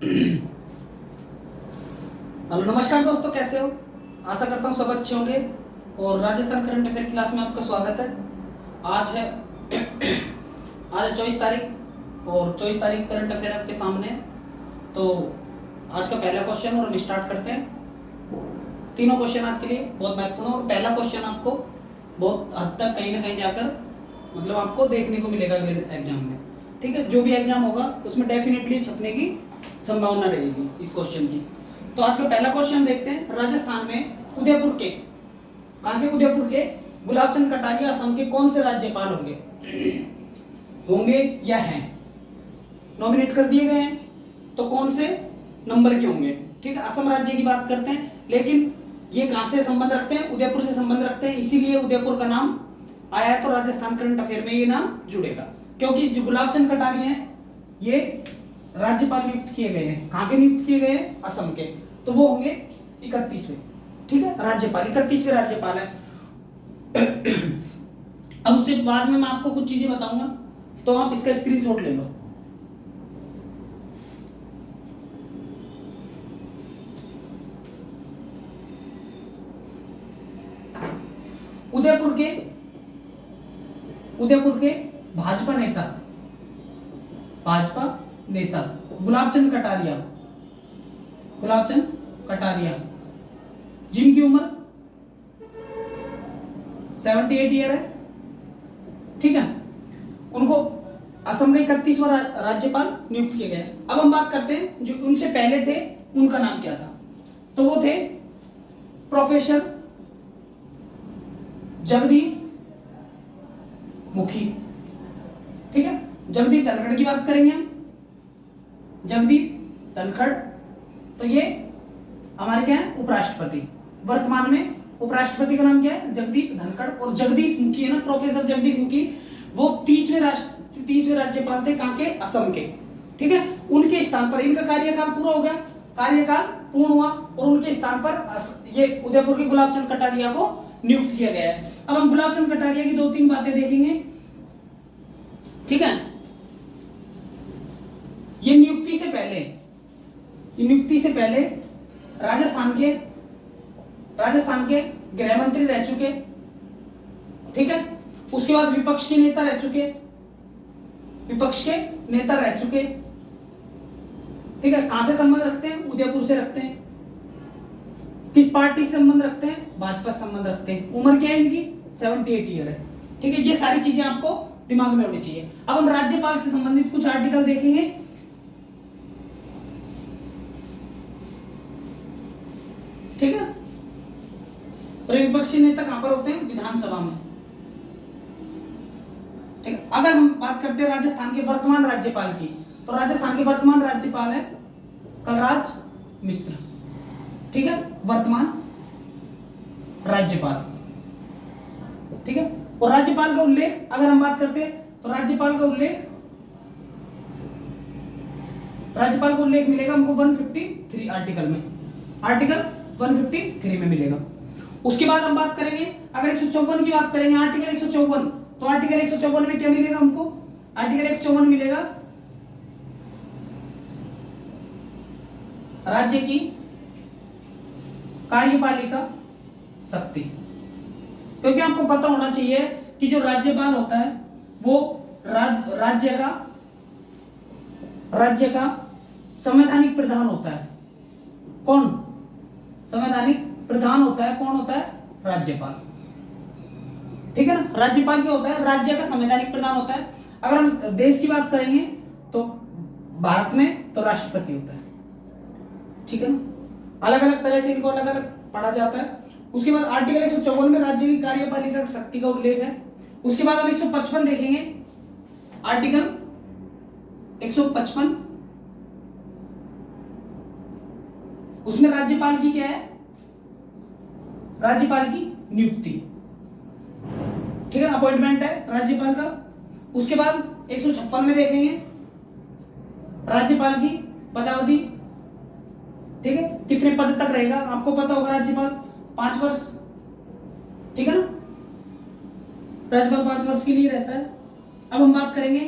Hello नमस्कार दोस्तों, कैसे हो? आशा करता हूँ सब अच्छे होंगे। और राजस्थान करंट अफेयर क्लास में आपका स्वागत है। आज है आज है 24 तारीख और 24 तारीख करंट अफेयर आपके सामने है। तो आज का पहला क्वेश्चन और हम स्टार्ट करते हैं। तीनों क्वेश्चन आज के लिए बहुत महत्वपूर्ण और पहला क्वेश्चन आपको बहुत हद तक कहीं ना कहीं जाकर मतलब आपको देखने को मिलेगा अगले एग्जाम में। ठीक है, जो भी एग्जाम होगा उसमें डेफिनेटली छपने की संभावना रहेगी इस क्वेश्चन की। तो आज का पहला क्वेश्चन देखते हैं। राजस्थान में उदयपुर के, कहाँ के? उदयपुर के गुलाबचंद कटारिया असम के कौन से राज्यपाल होंगे या हैं? नॉमिनेट कर दिए गए हैं, तो कौन से नंबर के होंगे? ठीक है, असम राज्य की बात करते हैं, लेकिन ये कहां से संबंध रखते हैं? उदयपुर से संबंध रखते हैं, इसीलिए उदयपुर का नाम आया है। तो राजस्थान करंट अफेयर में ये नाम जुड़ेगा, क्योंकि जो गुलाबचंद कटारिया हैं ये राज्यपाल नियुक्त किए गए हैं। कहां के नियुक्त किए गए हैं? असम के। तो वो होंगे 31वें। ठीक है, राज्यपाल 31वें राज्यपाल है। अब उससे बाद में मैं आपको कुछ चीजें बताऊंगा, तो आप इसका स्क्रीनशॉट ले लो। उदयपुर के भाजपा नेता गुलाबचंद कटारिया, जिनकी उम्र 78 ईयर है। ठीक है, उनको असम का 31वां राज्यपाल नियुक्त किए गए। अब हम बात करते हैं जो उनसे पहले थे, उनका नाम क्या था? तो वो थे प्रोफेसर जगदीश मुखी। ठीक है, जगदीप धनखड़ की बात करेंगे हम। जगदीप धनखड़, तो ये हमारे क्या है? उपराष्ट्रपति। वर्तमान में उपराष्ट्रपति का नाम क्या है? जगदीप धनखड़। और जगदीश मुखी है ना, प्रोफेसर जगदीश मुखी, वो 30वें राज्यपाल थे। कहां के? असम के। ठीक है, उनके स्थान पर इनका कार्यकाल पूरा हो गया, कार्यकाल पूर्ण हुआ और उनके स्थान पर ये उदयपुर के गुलाबचंद कटारिया को नियुक्त किया गया है। अब हम गुलाबचंद कटारिया की 2-3 बातें देखेंगे। ठीक है, ये नियुक्ति से पहले राजस्थान के गृह मंत्री रह चुके। ठीक है, उसके बाद विपक्ष के नेता रह चुके। ठीक है, कहां से संबंध रखते हैं? उदयपुर से रखते हैं। किस पार्टी से संबंध रखते हैं? भाजपा से संबंध रखते हैं। उम्र क्या है इनकी? 78 ईयर है। ठीक है, ये सारी चीजें आपको दिमाग में होनी चाहिए। अब हम राज्यपाल से संबंधित कुछ आर्टिकल देखेंगे। ठीक है, और विपक्षी नेता कहां पर होते हैं? विधानसभा में। ठीक है, अगर हम बात करते हैं राजस्थान के वर्तमान राज्यपाल की, तो राजस्थान के वर्तमान राज्यपाल है कलराज मिश्र। ठीक है, वर्तमान राज्यपाल। ठीक है, और राज्यपाल का उल्लेख अगर हम बात करते हैं, तो राज्यपाल का उल्लेख मिलेगा हमको 153 आर्टिकल में। आर्टिकल 153 में मिलेगा। उसके बाद हम बात करेंगे, अगर 154 की बात करेंगे, आर्टिकल 154, तो आर्टिकल 154 में क्या मिलेगा हमको? आर्टिकल 154 मिलेगा राज्य की कार्यपालिका शक्ति। क्योंकि आपको पता होना चाहिए कि जो राज्यपाल होता है वो राज्य का संवैधानिक प्रधान होता है। कौन संवैधानिक प्रधान होता है? कौन होता है? राज्यपाल। ठीक है ना, राज्यपाल क्या होता है? राज्य का संवैधानिक प्रधान होता है। अगर हम देश की बात करेंगे तो भारत में तो राष्ट्रपति होता है। ठीक है ना, अलग अलग तरह से इनको अलग अलग पढ़ा जाता है। उसके बाद आर्टिकल 154 में राज्य की कार्यपालिका शक्ति का उल्लेख है। उसके बाद हम 155 देखेंगे। आर्टिकल 155, उसमें राज्यपाल की क्या है? राज्यपाल की नियुक्ति। ठीक है, अपॉइंटमेंट है राज्यपाल का। उसके बाद 156 में देखेंगे राज्यपाल की पदावधि। ठीक है, कितने पद तक रहेगा? आपको पता होगा, राज्यपाल 5 वर्ष। ठीक है ना, राज्यपाल 5 वर्ष के लिए रहता है। अब हम बात करेंगे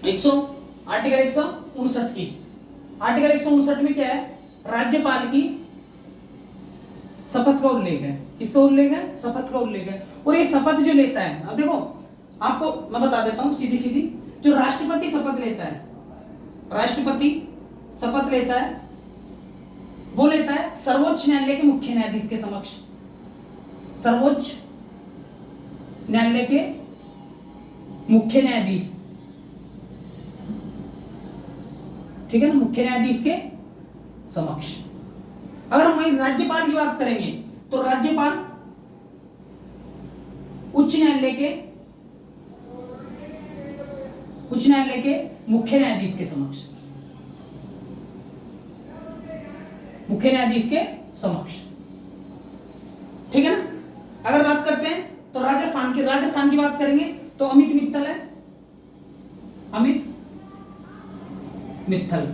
आर्टिकल 159 की। आर्टिकल 159 में क्या है, राज्यपाल की शपथ का उल्लेख है। किसका उल्लेख है? शपथ का उल्लेख है। और ये शपथ जो लेता है, अब देखो आपको मैं बता देता हूं सीधी सीधी, जो राष्ट्रपति शपथ लेता है, राष्ट्रपति शपथ लेता है, वो लेता है सर्वोच्च न्यायालय के मुख्य न्यायाधीश के समक्ष, सर्वोच्च न्यायालय के मुख्य न्यायाधीश, ठीक है ना, मुख्य न्यायाधीश के समक्ष। अगर हम वही राज्यपाल की बात करेंगे तो राज्यपाल उच्च न्यायालय के मुख्य न्यायाधीश के समक्ष, मुख्य न्यायाधीश के समक्ष, ठीक है ना। अगर बात करते हैं तो राजस्थान की बात करेंगे तो अमित मित्तल है, अमित मित्तल,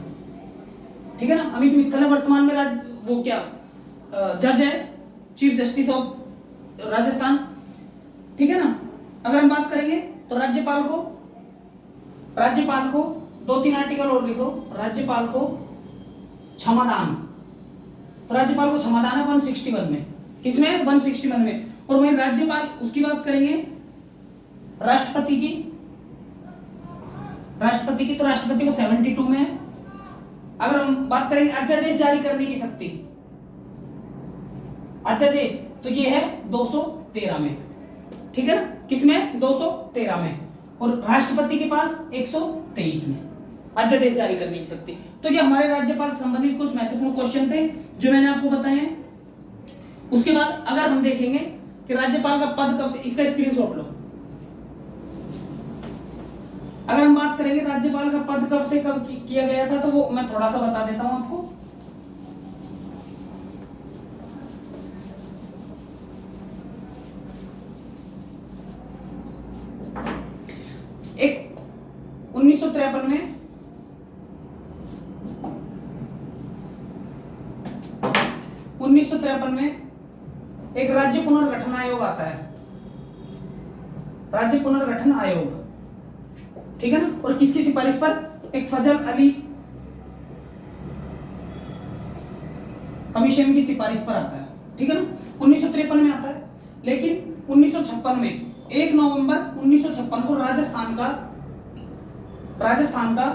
ठीक है ना। अमित मित्तल है वर्तमान में वो क्या जज है, चीफ जस्टिस ऑफ राजस्थान, ठीक है ना। अगर हम बात करेंगे तो राज्यपाल को 2-3 आर्टिकल और लिखो, राज्यपाल को क्षमादान, तो राज्यपाल को क्षमादान है 161 में, किसमें? 161 में। और वही राज्यपाल, उसकी बात करेंगे राष्ट्रपति की तो राष्ट्रपति को 72 में है। अगर हम बात करेंगे अध्यादेश जारी करने की शक्ति, अध्यादेश, तो ये है 213 में, ठीक है ना, किसमें? 213 में। और राष्ट्रपति के पास 123 में अध्यादेश जारी करने की शक्ति। तो ये हमारे राज्यपाल से संबंधित कुछ महत्वपूर्ण क्वेश्चन थे जो मैंने आपको बताए हैं। उसके बाद अगर हम देखेंगे कि राज्यपाल का पद कब से, इसका स्क्रीनशॉट लो। अगर हम बात करेंगे राज्यपाल का पद कब से कब किया गया था, तो वो मैं थोड़ा सा बता देता हूं आपको। एक 1953 में 1953 में एक राज्य पुनर्गठन आयोग आता है, राज्य पुनर्गठन आयोग, ठीक है ना। और किसकी सिफारिश पर? एक फजल अली कमीशन की सिफारिश पर आता है, ठीक है ना। 1953 में आता है, लेकिन 1956 में 1 नवंबर 1956 को राजस्थान का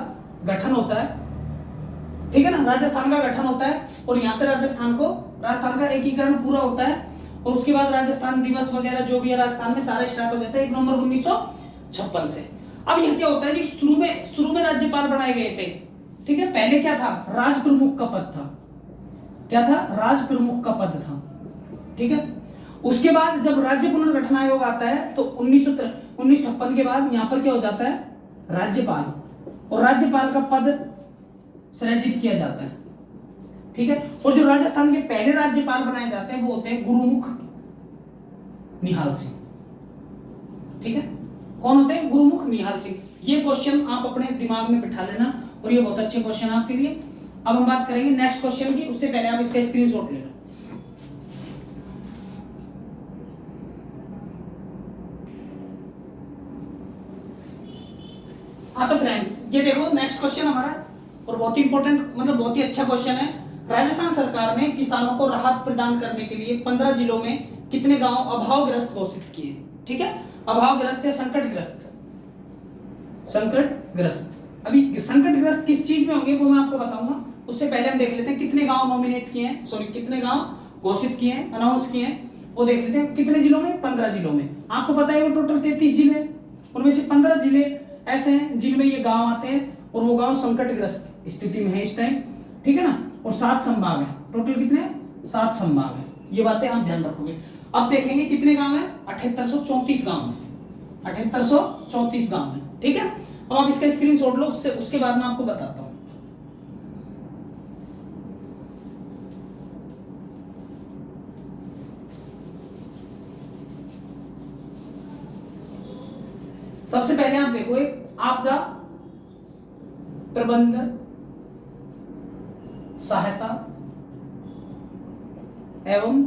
गठन होता है, ठीक है ना, राजस्थान का गठन होता है। और यहां से राजस्थान का एकीकरण पूरा होता है। और उसके बाद राजस्थान दिवस वगैरह जो भी है राजस्थान में सारे स्टार्ट हो जाते हैं 1 नवंबर 1956 से। अब यह क्या होता है जी, शुरू में राज्यपाल बनाए गए थे, ठीक है। पहले क्या था? राज प्रमुख का पद था। क्या था? राज प्रमुख का पद था, ठीक है। उसके बाद जब राज्य पुनर्गठन आयोग आता है तो 1956 के बाद यहां पर क्या हो जाता है? राज्यपाल, और राज्यपाल का पद सृजित किया जाता है, ठीक है। और जो राजस्थान के पहले राज्यपाल बनाए जाते हैं वो होते हैं गुरुमुख निहाल सिंह, ठीक है। कौन होते हैं? गुरुमुख निहाल सिंह। ये क्वेश्चन आप अपने दिमाग में बिठा लेना और ये बहुत अच्छे क्वेश्चन है आपके लिए। अब हम बात करेंगे नेक्स्ट क्वेश्चन की, उससे पहले आप इसका स्क्रीनशॉट लेना। हाँ तो फ्रेंड्स ये देखो नेक्स्ट क्वेश्चन हमारा, और बहुत ही इंपॉर्टेंट, मतलब बहुत ही अच्छा क्वेश्चन है। राजस्थान सरकार ने किसानों को राहत प्रदान करने के लिए 15 जिलों में कितने गांव अभावग्रस्त घोषित किए? ठीक है, अभावग्रस्त या संकटग्रस्त। अभी संकटग्रस्त किस चीज में होंगे वो मैं आपको बताऊंगा। उससे पहले हम देख लेते हैं कितने गांव नॉमिनेट किए हैं, सॉरी कितने गांव घोषित किए हैं, अनाउंस किए हैं, वो देख लेते हैं। कितने जिलों में? 15 जिलों में। आपको पता है वो टोटल 33 जिले, उनमें से 15 जिले ऐसे हैं जिनमें ये गांव आते हैं और वो गांव संकटग्रस्त स्थिति में है इस टाइम, ठीक है ना। और 7 संभाग है, टोटल कितने? 7 संभाग है। ये बातें आप ध्यान रखोगे। अब देखेंगे कितने गांव है? 7834 गांव है, 7834 गांव है, ठीक है। अब आप इसका स्क्रीनशॉट लो, उसके बाद मैं आपको बताता हूं। सबसे पहले आप देखो एक आपदा प्रबंधन सहायता एवं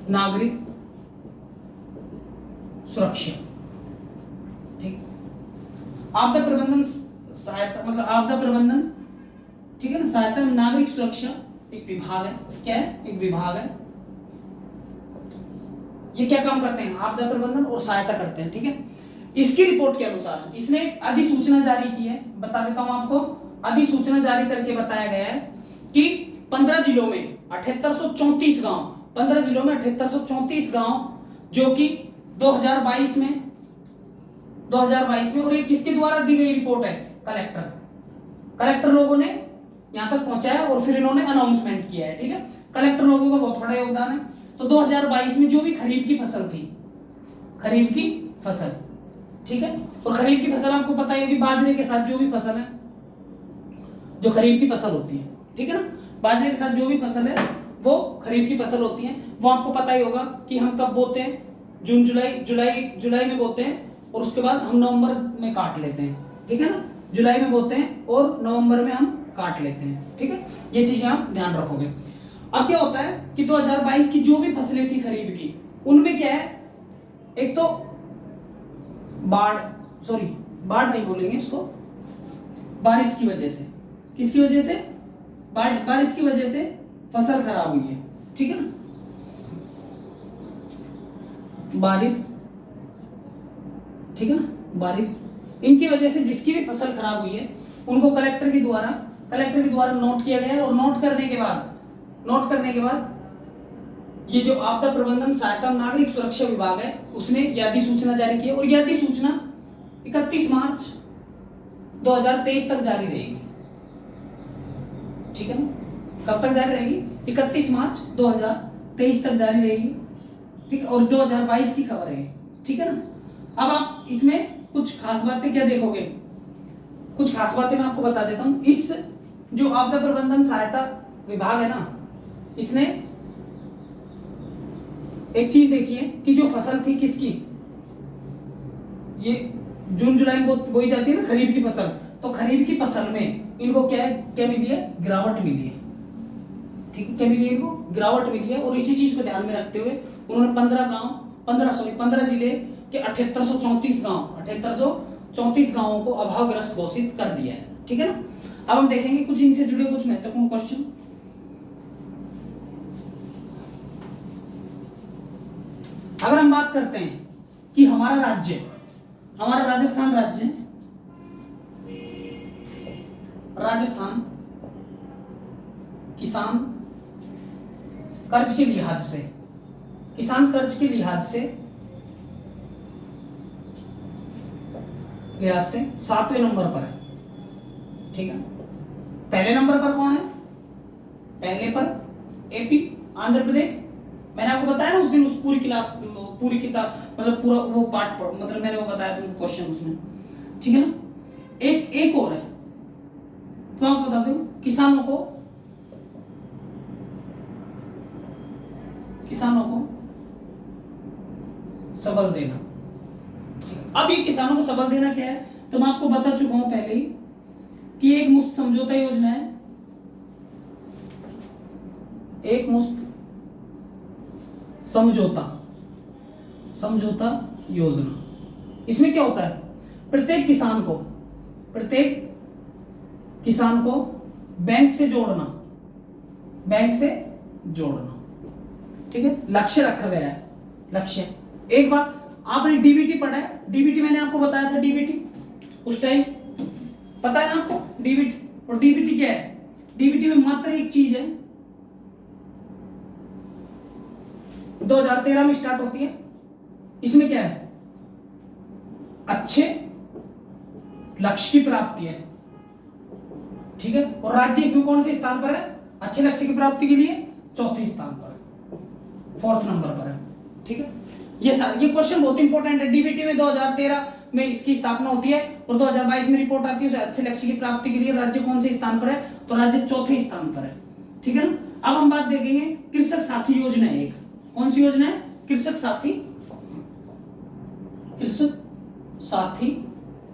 नागरिक सुरक्षा, ठीक। आपदा प्रबंधन सहायता मतलब आपदा प्रबंधन ठीक है ना, सहायता एवं नागरिक सुरक्षा एक विभाग है। क्या है? एक विभाग है। ये क्या काम करते हैं? आपदा प्रबंधन और सहायता करते हैं। ठीक है, इसकी रिपोर्ट के अनुसार इसने एक अधिसूचना जारी की है। बता देता हूं आपको, अधिसूचना जारी करके बताया गया है कि 15 जिलों में 7834 गांव, 15 जिलों में 7834 गांव, जो कि 2022 में, और ये किसके द्वारा दी गई रिपोर्ट है? कलेक्टर लोगों ने यहां तक पहुंचाया और फिर इन्होंने अनाउंसमेंट किया है। ठीक है, कलेक्टर लोगों का बहुत बड़ा योगदान है। तो 2022 में जो भी खरीफ की फसल थी, खरीफ की फसल, ठीक है, और खरीफ की फसल आपको पता ही होगी, बाजरे के साथ जो भी फसल है, जो खरीफ की फसल होती है, ठीक है ना, बाजरे के साथ जो भी फसल है वो खरीफ की फसल होती है। वो आपको पता ही होगा कि हम कब बोते हैं, जून जुलाई में बोते हैं, और उसके बाद हम नवंबर में काट लेते हैं। ठीक है ना, जुलाई में बोते हैं और नवंबर में हम काट लेते हैं। ठीक है, ये चीजें आप ध्यान रखोगे। अब क्या होता है कि 2022 की जो भी फसलें थी खरीफ की, उनमें क्या है, एक तो बाढ़ नहीं बोलेंगे इसको, बारिश की वजह से, किसकी वजह से? बारिश की वजह से फसल खराब हुई है। ठीक है ना, बारिश, ठीक है ना, बारिश, इनकी वजह से जिसकी भी फसल खराब हुई है उनको कलेक्टर के द्वारा नोट किया गया है। और नोट करने के बाद ये जो आपदा प्रबंधन सहायता नागरिक सुरक्षा विभाग है उसने यह अधिसूचना जारी की है, और यह अधिसूचना 31 मार्च 2023 तक जारी रहेगी। ठीक है ना, कब तक जारी रहेगी? 31 मार्च 2023 तक जारी रहेगी। ठीक है, और 2022 की खबर है। ठीक है ना, अब आप इसमें कुछ खास बातें क्या देखोगे, कुछ खास बातें मैं आपको बता देता हूं। इस जो आपदा प्रबंधन सहायता विभाग है ना, इसने एक चीज देखी है कि जो फसल थी किसकी, ये जून जुलाई में बोई जाती है ना खरीफ की फसल, तो खरीफ की फसल में इनको क्या मिली है? गिरावट मिली है। ठीक है, क्या मिली है इनको? गिरावट मिली है। और इसी चीज को ध्यान में रखते हुए उन्होंने 15 जिले के 7834 गांवों को अभावग्रस्त घोषित कर दिया है। ठीक है ना, अब हम देखेंगे कुछ इनसे जुड़े कुछ महत्वपूर्ण क्वेश्चन। अगर हम बात करते हैं कि हमारा राजस्थान राज्य, राजस्थान किसान कर्ज के लिहाज से 7वें नंबर पर है। ठीक है, पहले नंबर पर कौन है? पहले पर एपी, आंध्र प्रदेश। मैंने आपको बताया ना उस दिन, उस पूरी किताब, मतलब पूरा वो पार्ट, मतलब मैंने वो बताया तुमको क्वेश्चन उसमें। ठीक है ना, एक और है, तो आपको बता दूं, किसानों को सबल देना। अब ये किसानों को सबल देना क्या है, तो मैं आपको बता चुका हूं पहले ही कि एक मुश्त समझौता योजना है, एक मुश्त समझौता योजना। इसमें क्या होता है, प्रत्येक किसान को बैंक से जोड़ना। ठीक है, लक्ष्य रखा गया है, लक्ष्य। एक बार आपने डीबीटी पढ़ा है, डीबीटी मैंने आपको बताया था, डीबीटी उस टाइम पता है ना आपको डीबीटी। और डीबीटी क्या है? डीबीटी में मात्र एक चीज है, 2013 में स्टार्ट होती है। इसमें क्या है? अच्छे लक्ष्य की प्राप्ति है। ठीक है, और राज्य इसमें कौन से स्थान पर है? अच्छे लक्ष्य की प्राप्ति के लिए चौथे स्थान पर, 4th नंबर पर है। ठीक है, ये क्वेश्चन बहुत इंपॉर्टेंट है। डीबीटी में 2013 में इसकी स्थापना होती है और 2022 में रिपोर्ट आती है। अच्छे लक्ष्य की प्राप्ति के लिए राज्य कौन से स्थान पर है? तो राज्य चौथे स्थान पर है। ठीक है ना, अब हम बात देखेंगे कृषक साथी योजना है एक। कौन सी योजना है? कृषक साथी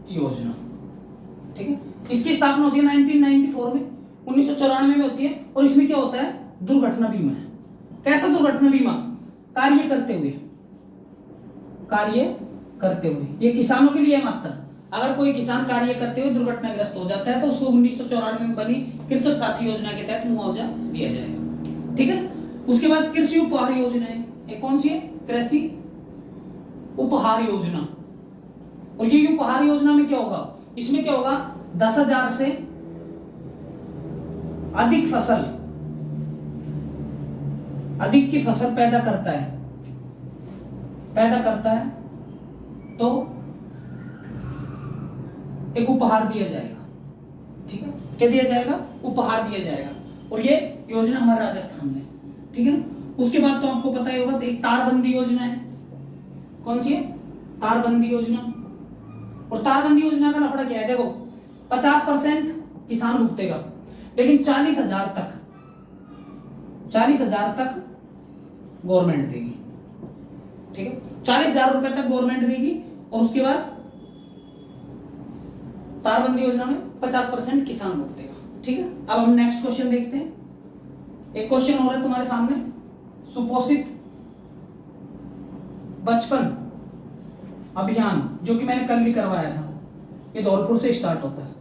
योजना। ठीक है, इसकी स्थापना होती है 1994 में, 1994 में होती है। और इसमें क्या होता है? दुर्घटना बीमा है। कैसा दुर्घटना बीमा? कार्य करते हुए, ये किसानों के लिए मात्र। अगर कोई किसान कार्य करते हुए दुर्घटनाग्रस्त हो जाता है तो उसको 1994 में बनी कृषक साथी योजना के तहत मुआवजा दिया जाएगा। ठीक है। उसके बाद कृषि उपहार योजना है, ये कौन सी है? कृषि उपहार योजना। और ये उपहार योजना में क्या होगा? इसमें क्या होगा? 10,000 से अधिक की फसल पैदा करता है तो एक उपहार दिया जाएगा। ठीक है, क्या दिया जाएगा? उपहार दिया जाएगा। और ये योजना हमारे राजस्थान में, ठीक है ना। उसके बाद तो आपको पता ही होगा, तो एक तारबंदी योजना है। कौन सी है? तारबंदी योजना। और तारबंदी योजना का लफड़ा क्या है? देखो, 50% किसान भुगतेगा, लेकिन 40,000 तक गवर्नमेंट देगी। ठीक है, 40,000 रुपए तक गवर्नमेंट देगी। और उसके बाद तारबंदी योजना में 50% किसान भुगतेगा। ठीक है, अब हम नेक्स्ट क्वेश्चन देखते हैं। एक क्वेश्चन और है तुम्हारे सामने, सुपोषित बचपन अभियान, जो कि मैंने कल ही करवाया था। ये धौलपुर से स्टार्ट होता है,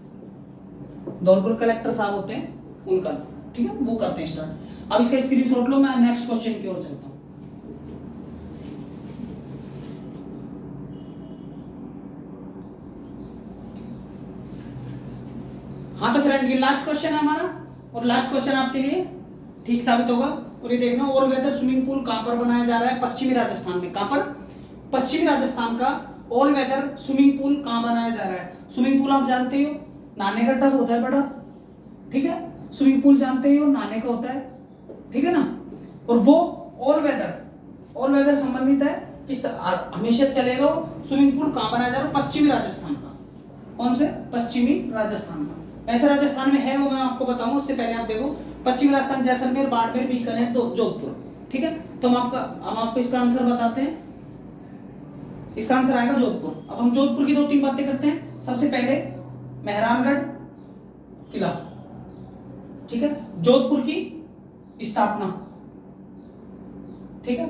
धौलपुर कलेक्टर साहब होते हैं उनका, ठीक है, वो करते हैं स्टार्ट। अब इसका स्क्रीनशॉट लो, मैं नेक्स्ट क्वेश्चन की ओर चलता हूं। हाँ तो फ्रेंड, ये लास्ट क्वेश्चन है हमारा, और लास्ट क्वेश्चन आपके लिए ठीक साबित होगा। और ये देखना, ऑल वेदर स्विमिंग पूल कहां पर बनाया जा रहा है? पश्चिमी राजस्थान में। कहां पर? पश्चिमी राजस्थान का ऑल वेदर स्विमिंग पूल कहां बनाया जा रहा है? स्विमिंग पूल आप जानते हो, नहाने का टब होता है बड़ा, ठीक है। स्विमिंग पूल जानते हो, नहाने का होता है, ठीक है ना। और वो ऑल वेदर संबंधित है कि हमेशा चलेगा। स्विमिंग पूल कहां बनाया जा रहा है? पश्चिमी राजस्थान का। कौन से? पश्चिमी राजस्थान का। ऐसे राजस्थान में है, वो मैं आपको बताऊंगा। उससे पहले आप देखो, पश्चिमी राजस्थान जैसलमेर, बाड़मेर, बीकानेर, जोधपुर। ठीक है, तो हम आपको इसका आंसर बताते हैं। इसका आंसर आएगा जोधपुर। अब हम जोधपुर की 2-3 बातें करते हैं। सबसे पहले मेहरानगढ़ किला, ठीक है, जोधपुर की स्थापना, ठीक है।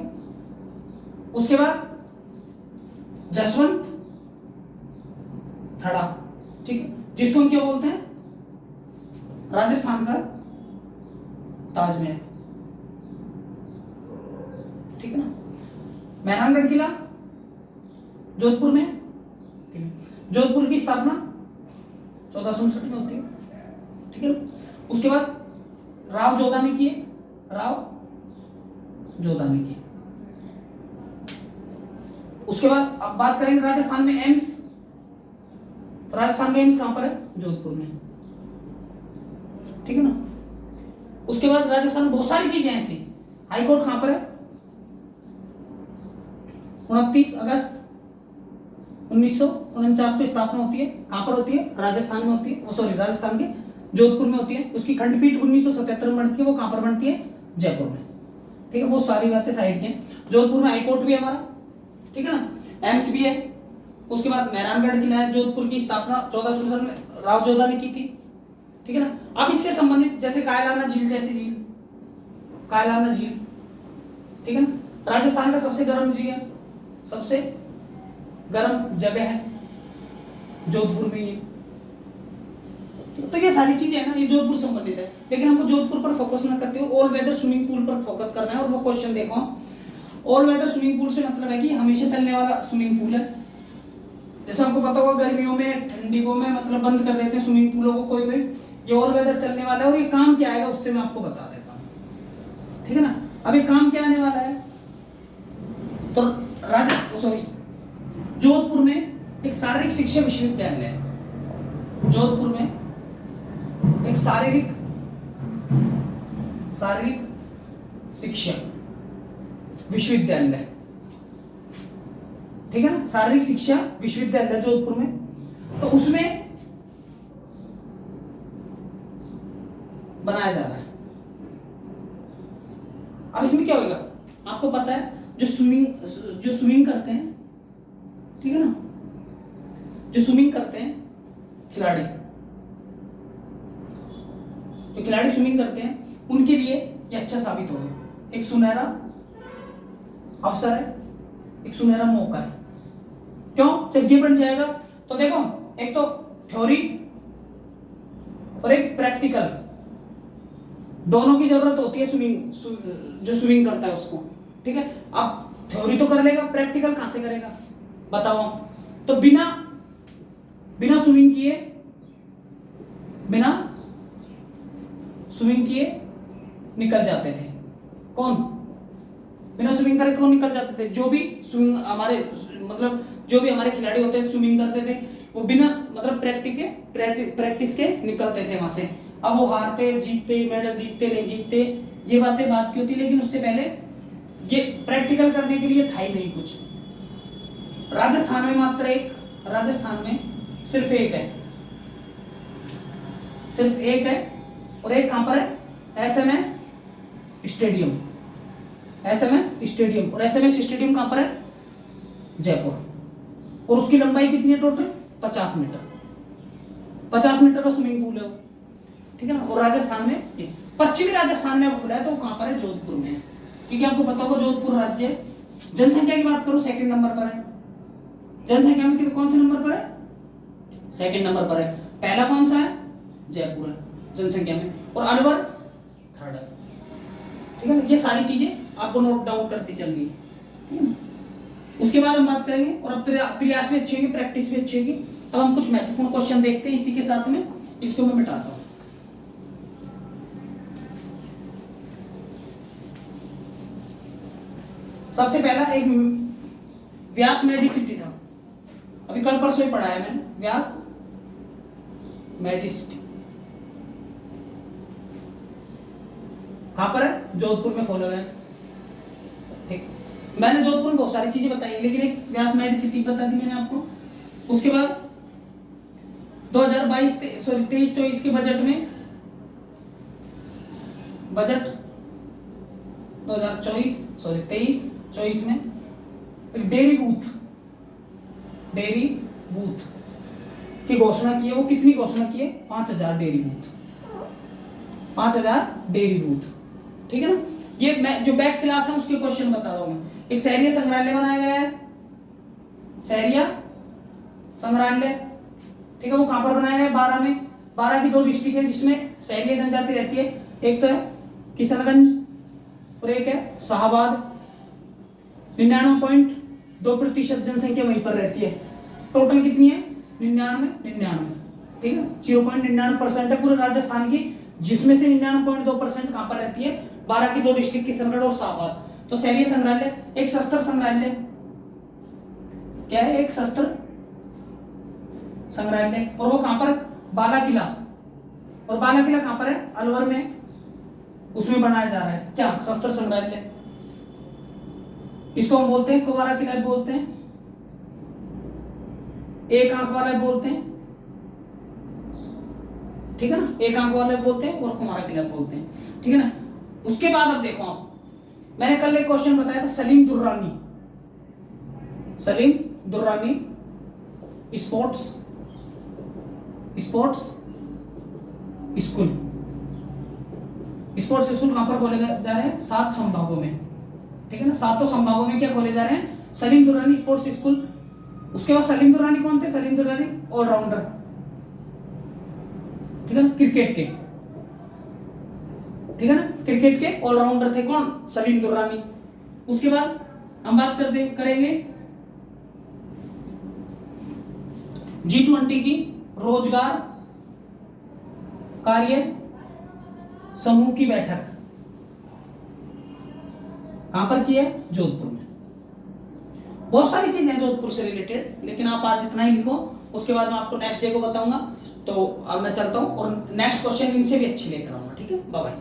उसके बाद जसवंत थड़ा, ठीक है, जिसको हम क्या बोलते हैं? राजस्थान का ताजमहल, ठीक है ना। मेहरानगढ़ किला जोधपुर में, ठीक है। जोधपुर की स्थापना 1459 में होती है, ठीक है ना। उसके बाद राव जोधा ने किए, उसके बाद अब बात करेंगे राजस्थान में एम्स। राजस्थान का एम्स कहां पर है? जोधपुर में, ठीक है ना। उसके बाद राजस्थान में बहुत सारी चीजें ऐसी। हाई कोर्ट कहां पर है? 29 अगस्त 1949 को स्थापना होती है। कहां पर होती है? राजस्थान में होती है, सॉरी, राजस्थान के जोधपुर में होती है। उसकी खंडपीठ 1977 में बनती है। वो कहां पर बनती है? जयपुर में, ठीक है। वो सारी बातें साइड की हैं। जोधपुर में हाई कोर्ट भी है हमारा, ठीक है ना, एम्स भी है। उसके बाद मेहरानगढ़ किला है। जोधपुर की स्थापना 1467 में राव जोधा ने की थी, ठीक है ना। अब इससे संबंधित जैसे कायलाना झील जैसी झील, कायलाना झील, ठीक है ना, राजस्थान का सबसे गर्म झील है, सबसे गर्म जगह है जोधपुर में ये। तो ये सारी चीजें है ना, ये जोधपुर संबंधित है। लेकिन हमको जोधपुर पर फोकस ना करते हो, ऑल वेदर स्विमिंग पूल पर फोकस करना है। और वो क्वेश्चन देखो, ऑल वेदर स्विमिंग पूल से मतलब है कि हमेशा चलने वाला स्विमिंग पूल है। जैसे हमको पता होगा गर्मियों में, ठंडियों में मतलब बंद कर देते हैं स्विमिंग पूलों को कोई। ये ऑल वेदर चलने वाला है। और ये काम क्या आएगा उससे मैं आपको बता देता हूँ, ठीक है ना। अब ये काम क्या आने वाला है? तो जोधपुर में एक शारीरिक शिक्षा विश्वविद्यालय है। जोधपुर में एक शारीरिक शिक्षा विश्वविद्यालय, ठीक है ना, शारीरिक शिक्षा विश्वविद्यालय जोधपुर में। तो उसमें बनाया जा रहा है। अब इसमें क्या होगा? आपको पता है, जो स्विमिंग करते हैं, ठीक है ना, जो स्विमिंग करते हैं खिलाड़ी, जो खिलाड़ी स्विमिंग करते हैं, उनके लिए ये अच्छा साबित होगा। एक सुनहरा अवसर है, एक सुनहरा मौका है। क्यों? जब ये बन जाएगा तो देखो, एक तो थ्योरी और एक प्रैक्टिकल, दोनों की जरूरत होती है जो स्विमिंग करता है उसको, ठीक है। अब थ्योरी तो कर लेगा, प्रैक्टिकल कहां से करेगा बताओ। तो बिना स्विमिंग किए निकल जाते थे। कौन? बिना स्विमिंग करे कौन निकल जाते थे? जो भी स्विमिंग हमारे मतलब जो भी हमारे खिलाड़ी होते थे स्विमिंग करते थे, वो बिना मतलब प्रैक्टिस के निकलते थे वहां से। अब वो हारते जीतते, मेडल जीतते नहीं जीतते, ये बातें बात की होती, लेकिन उससे पहले ये प्रैक्टिकल करने के लिए था ही नहीं कुछ। राजस्थान में मात्र एक, राजस्थान में सिर्फ एक है, और एक कहां पर है? SMS stadium. और एसएमएस स्टेडियम कहां पर है? जयपुर। और उसकी लंबाई कितनी है टोटल? 50 मीटर। 50 मीटर का स्विमिंग पूल है वो, ठीक है ना। और राजस्थान में, पश्चिमी राजस्थान में अब खुला है, तो वो कहां पर है? जोधपुर में है। क्योंकि आपको पता होगा जोधपुर राज्य है। जनसंख्या की बात करो, सेकंड नंबर पर है। जनसंख्या में कौन से नंबर पर है? सेकंड नंबर पर है। पहला कौन सा है? जयपुर है जनसंख्या में, और अलवर थर्ड है, ठीक है ना। ये सारी चीजें आपको नोट डाउन करती चल रही है, ठीक है ना। उसके बाद हम बात करेंगे, और अब प्रयास भी अच्छी होगी, प्रैक्टिस भी अच्छी होगी। अब हम कुछ महत्वपूर्ण क्वेश्चन देखते हैं इसी के साथ में, इसको मैं मिटाता हूं। सबसे पहला एक व्यास मेडिसिटी था, अभी कल परसों ही पढ़ा है मैंने, व्यास मेडिसिटी कहां पर है? जोधपुर में खोला गया है, ठीक। मैंने जोधपुर में बहुत सारी चीजें बताई, लेकिन एक व्यास मेडिसिटी बता दी मैंने आपको। उसके बाद 23-24 के बजट में, बजट 23-24 में एक डेयरी बूथ की घोषणा की है। वो कितनी घोषणा की है? 5000 डेयरी बूथ, ठीक है ना। ये मैं जो बैक क्लास है उसके क्वेश्चन बता रहा हूं मैं। एक शहरीय संग्रहालय बनाया गया है, शहरीय संग्रहालय, ठीक है। वो कहां पर बनाया गया है? 12 में। 12 की 2 डिस्ट्रिक्ट है जिसमें शहरीय जनजाति रहती है, एक तो है किशनगंज और एक है शाहबाद। 99.2% जनसंख्या वहीं पर रहती है। टोटल कितनी है? 99, ठीक है। 0.99% है पूरे राजस्थान की, जिसमें से 99.2% कहां पर रहती है? 12 की 2 डिस्ट्रिक्ट किशनगढ़ और शाहबाद। तो शहरीय संग्रहालय, एक शस्त्र संग्रहालय, क्या है? एक शस्त्र संग्रहालय, और वो कहां पर? बाला किला। और बाला किला कहां पर है? अलवर में, उसमें बनाया जा रहा है क्या? शस्त्र संग्रहालय। इसको हम बोलते हैं कुंवारा किला बोलते हैं, एक आंख वाला बोलते हैं, ठीक है ना। एक आंख वाले बोलते हैं और कुंवारा किला बोलते हैं, ठीक है ना। उसके बाद अब देखो आप, मैंने कल एक क्वेश्चन बताया था सलीम दुर्रानी स्पोर्ट्स स्कूल कहां पर खोले जा रहे हैं? 7 संभागों में, ठीक है ना। 7 संभागों में क्या खोले जा रहे हैं? Salim Durrani sports school. उसके बाद सलीम दुर्रानी कौन थे? सलीम दुर्रानी ऑलराउंडर, ठीक है ना, क्रिकेट के, ठीक है ना, क्रिकेट के ऑलराउंडर थे कौन? सलीम दुर्रानी। उसके बाद हम बात करेंगे G20 की रोजगार कार्य समूह की बैठक कहां पर की है? जोधपुर में। बहुत सारी चीजें हैं जोधपुर से रिलेटेड, लेकिन आप आज इतना ही लिखो, उसके बाद मैं आपको नेक्स्ट डे को बताऊंगा। तो अब मैं चलता हूं और नेक्स्ट क्वेश्चन इनसे भी अच्छी लेकर आऊंगा, ठीक है। Bye bye.